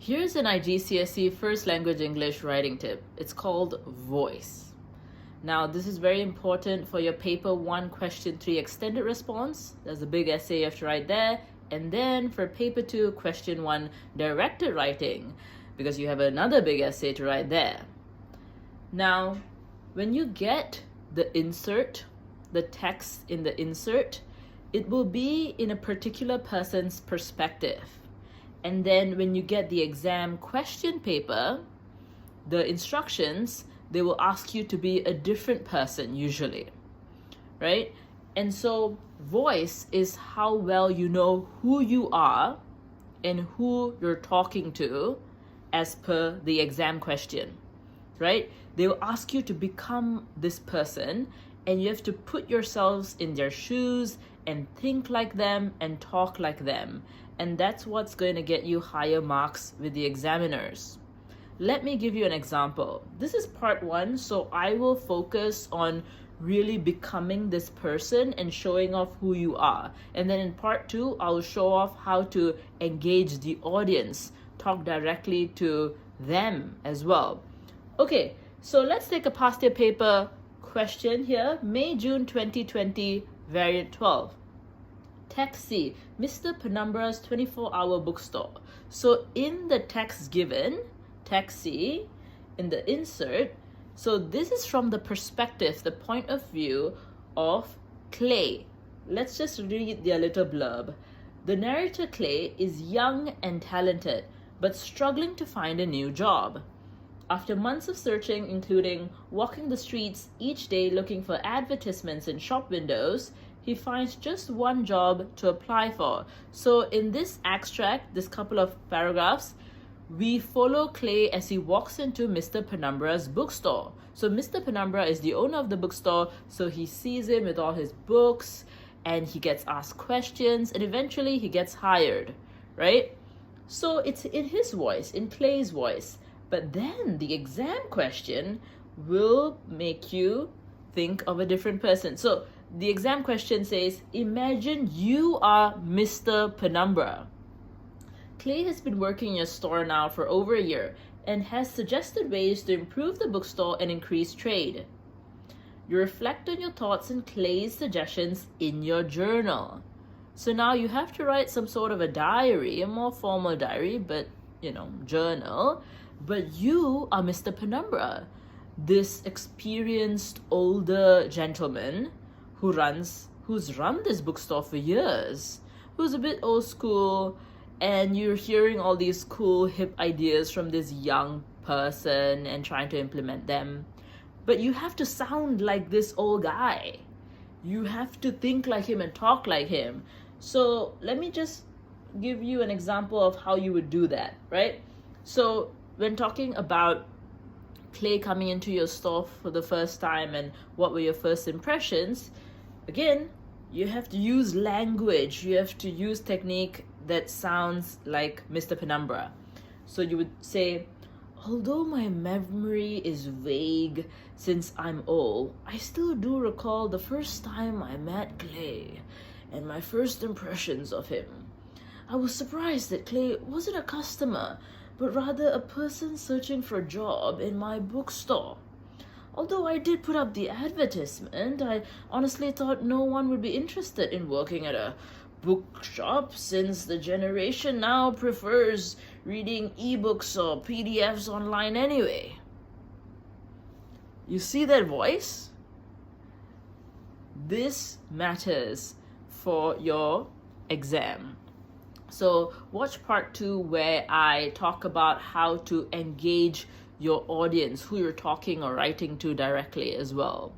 Here's an IGCSE first language English writing tip. It's called voice. Now, this is very important for your paper 1 question 3 extended response. There's a big essay you have to write there. And then for paper 2 question 1 directed writing, because you have another big essay to write there. Now, when you get the insert, the text in the insert, it will be in a particular person's perspective. And then when you get the exam question paper, the instructions, they will ask you to be a different person usually, right? And so voice is how well you know who you are and who you're talking to as per the exam question, right? They will ask you to become this person, and you have to put yourselves in their shoes and think like them and talk like them. And that's what's going to get you higher marks with the examiners. Let me give you an example. This is part 1, so I will focus on really becoming this person and showing off who you are. And then in part 2, I'll show off how to engage the audience, talk directly to them as well. Okay, so let's take a past year paper question here. May-June 2020, variant 12. Text C, Mr. Penumbra's 24-hour bookstore. So in the text given, text C, in the insert, so this is from the perspective, the point of view of Clay. Let's just read their little blurb. The narrator Clay is young and talented, but struggling to find a new job. After months of searching, including walking the streets each day looking for advertisements in shop windows, he finds just one job to apply for. So in this extract, this couple of paragraphs, we follow Clay as he walks into Mr. Penumbra's bookstore. So Mr. Penumbra is the owner of the bookstore, so he sees him with all his books, and he gets asked questions, and eventually he gets hired, right? So it's in his voice, in Clay's voice. But then the exam question will make you think of a different person. So the exam question says, imagine you are Mr. Penumbra. Clay has been working in your store now for over a year and has suggested ways to improve the bookstore and increase trade. You reflect on your thoughts and Clay's suggestions in your journal. So now you have to write some sort of a diary, a more formal diary, but journal. But you are Mr. Penumbra, this experienced older gentleman who's run this bookstore for years, who's a bit old school, and you're hearing all these cool hip ideas from this young person and trying to implement them. But you have to sound like this old guy. You have to think like him and talk like him. So let me just give you an example of how you would do that, right? So when talking about Clay coming into your store for the first time and what were your first impressions, again, you have to use language. You have to use technique that sounds like Mr. Penumbra. So you would say, although my memory is vague since I'm old, I still do recall the first time I met Clay and my first impressions of him. I was surprised that Clay wasn't a customer, but rather a person searching for a job in my bookstore. Although I did put up the advertisement, I honestly thought no one would be interested in working at a bookshop since the generation now prefers reading ebooks or PDFs online anyway. You see that voice? This matters for your exam. So watch part 2 where I talk about how to engage your audience, who you're talking or writing to directly as well.